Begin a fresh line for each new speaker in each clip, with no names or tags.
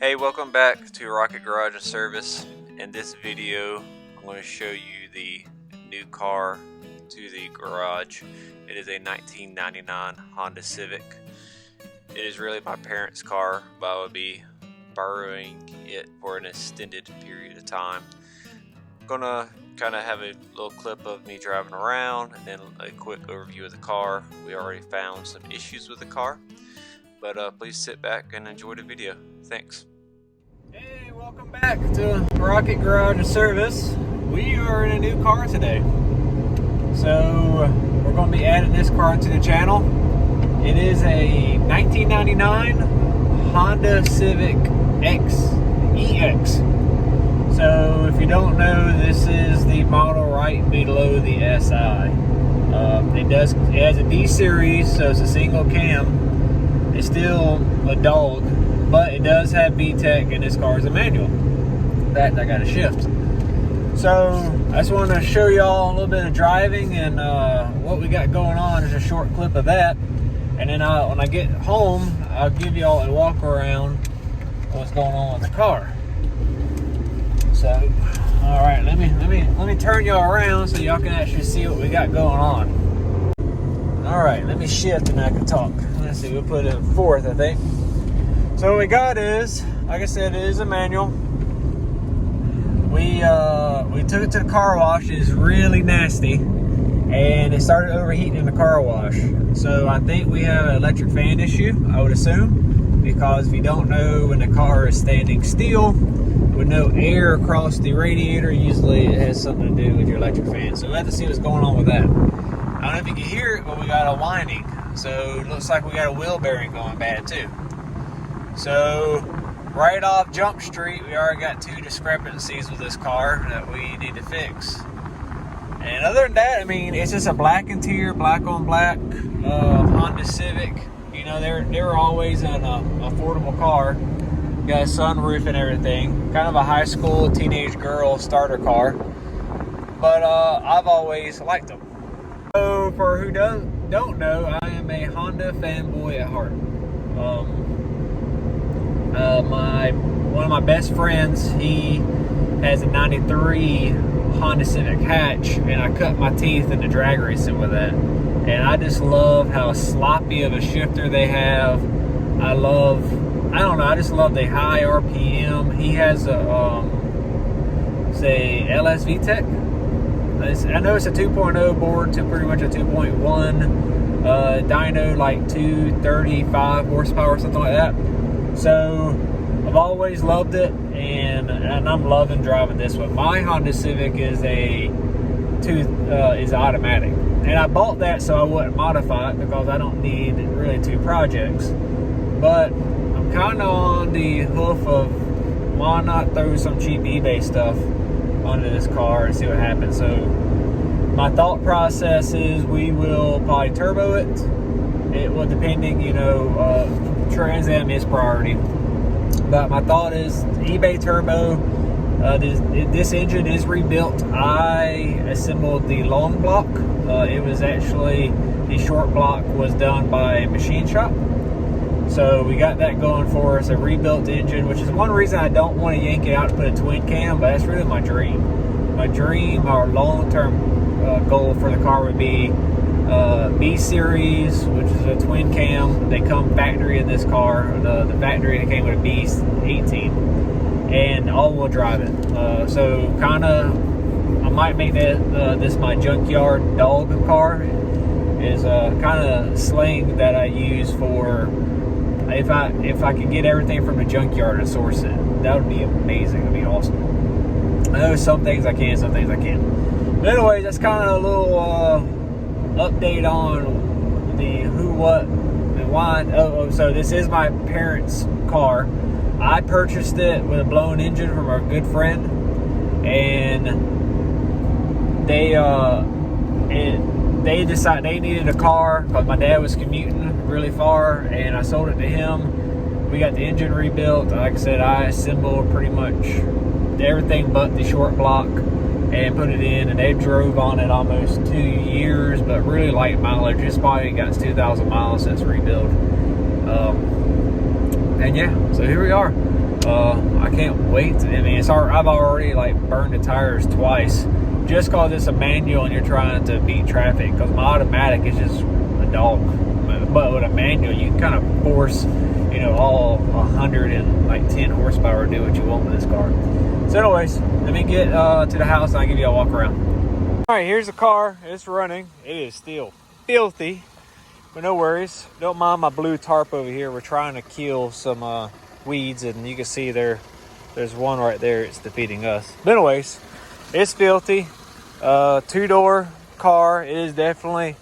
Hey, welcome back to Rocket Garage and Service. In this video, I'm going to show you the new car to the garage. It is a 1999 Honda Civic. It is really my parents' car, but I will be borrowing it for an extended period of time. I'm going to kind of have a little clip of me driving around and then a quick overview of the car. We already found some issues with the car, but please sit back and enjoy the video. Thanks. Hey, welcome back to Rocket Garage and Service. We are in a new car today. So we're going to be adding this car to the channel. It is a 1999 Honda Civic EX. So if you don't know, this is the model right below the SI. It has a D series, so it's a single cam. It's still a dog, but it does have VTEC, and this car is a manual. In fact, I got a shift. So I just wanted to show y'all a little bit of driving and what we got going on. There's a short clip of that, and then when I get home, I'll give y'all a walk around what's going on with the car. So, all right, let me turn y'all around so y'all can actually see what we got going on. All right, let me shift and I can talk. Let's see, we'll put it in fourth, I think. So what we got is, like I said, it is a manual. We took it to the car wash. It's really nasty, and it started overheating in the car wash. So I think we have an electric fan issue, I would assume, because if you don't know, when the car is standing still with no air across the radiator, usually it has something to do with your electric fan. So we'll have to see what's going on with that. I don't know if you can hear it, but we got a whining. So it looks like we got a wheel bearing going bad too. So right off Jump Street, we already got two discrepancies with this car that we need to fix. And other than that, I mean, it's just a black interior, black on black Honda Civic. You know, they're always an affordable car. Got a sunroof and everything. Kind of a high school teenage girl starter car. But I've always liked them. So for who don't know, I am a Honda fanboy at heart. One of my best friends, he has a 93 Honda Civic hatch, and I cut my teeth in the drag racing with that. And I just love how sloppy of a shifter they have. I just love the high RPM. He has a, say, LS VTEC. I know it's a 2.0 board to pretty much a 2.1 dyno, like 235 horsepower, something like that. So I've always loved it, and I'm loving driving this one. My Honda Civic is automatic, and I bought that so I wouldn't modify it because I don't need really two projects. But I'm kind of on the hoof of why not throw some cheap eBay stuff onto this car and see what happens. So my thought process is we will probably turbo it. It will, depending, Trans Am is priority. But my thought is eBay turbo. This engine is rebuilt. I assembled the long block. It was actually, the short block was done by a machine shop. So we got that going for us, a rebuilt engine, which is one reason I don't want to yank it out to put a twin cam, but that's really my dream. My dream, or long-term goal for the car would be B series, which is a twin cam. They come factory in this car. The factory, it came with a B18, and all-wheel drive it. So kind of, I might make this my junkyard dog car. Is kind of slang that I use for if I could get everything from a junkyard and source it. That would be amazing. That'd be awesome. I know some things I can, some things I can't. But anyways, that's kind of a little update on the who, what, and why. So this is my parents' car. I purchased it with a blown engine from our good friend, and they decided they needed a car because my dad was commuting really far, and I sold it to him. We got the engine rebuilt. Like I said, I assembled pretty much everything but the short block and put it in, and they drove on it almost 2 years, but really light mileage. It's probably got 2,000 miles since rebuild. And yeah, so here we are.
I can't wait. I mean, I've already like burned the tires twice just cause it's a manual and you're trying to beat traffic, because my automatic is just a dog. But with a manual, you can kind of force, you know, all 110 horsepower to do what you want with this car. So anyways, let me get to the house and I'll give you a walk around. All right, here's the car. It's running. It is still filthy, but no worries. Don't mind my blue tarp over here. We're trying to kill some weeds, and you can see there's one right there. It's defeating us. But anyways, it's filthy. Two-door car. It is definitely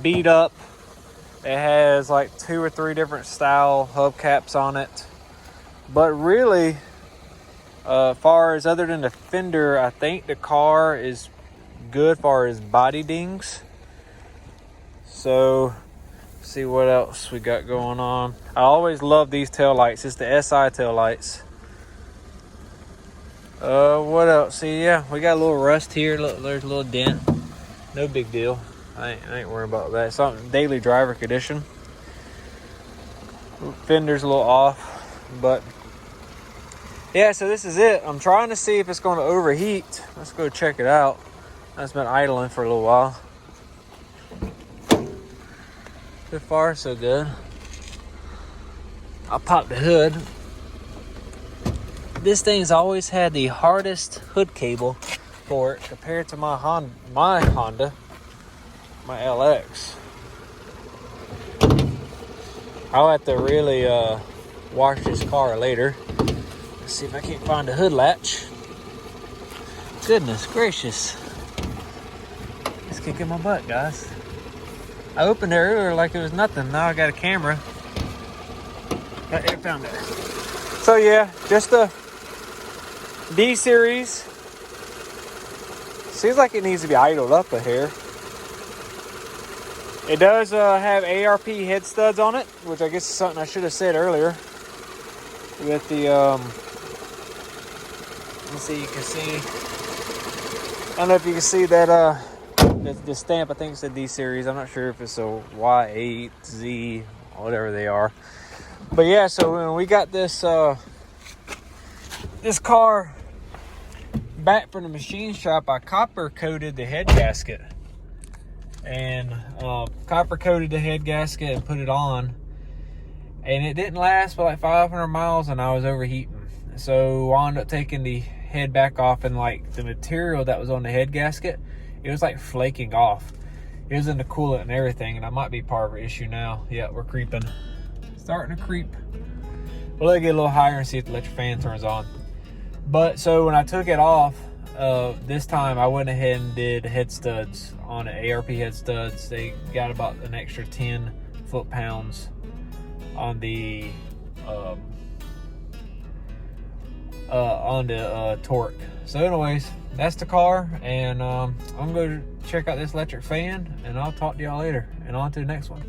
beat up. It has like 2 or 3 different style hubcaps on it. But really, far as other than the fender, I think the car is good far as body dings. So, see what else we got going on. I always love these tail lights. It's the SI tail lights. What else? See, yeah, we got a little rust here. Look, there's a little dent. No big deal. I ain't worrying about that. It's on daily driver condition. Fender's a little off, but yeah, so this is it. I'm trying to see if it's going to overheat. Let's go check it out. It's been idling for a little while. So far, so good. I'll pop the hood. This thing's always had the hardest hood cable for it compared to my Honda, my LX. I'll have to really wash this car later. Let's see if I can't find the hood latch. Goodness gracious. It's kicking my butt, guys. I opened it earlier like it was nothing. Now I got a camera. Right there, found it. So yeah, just a D series. Seems like it needs to be idled up a hair. It does have ARP head studs on it, which I guess is something I should have said earlier. With the let's see, you can see. I don't know if you can see that the stamp. I think it's a D series. I'm not sure if it's a Y8, Z, whatever they are. But yeah, so when we got this this car back from the machine shop, I copper coated the head gasket. And copper coated the head gasket and put it on, and it didn't last for like 500 miles, and I was overheating. So I wound up taking the head back off, and like the material that was on the head gasket, it was like flaking off. It was in the coolant and everything, and that might be part of the issue now. Yeah, we're creeping, starting to creep. Well, let it get a little higher and see if the electric fan turns on. But so when I took it off, this time I went ahead and did head studs on it, ARP head studs. They got about an extra 10 foot-pounds on the torque. So anyways, that's the car, and I'm going to check out this electric fan, and I'll talk to y'all later, and on to the next one.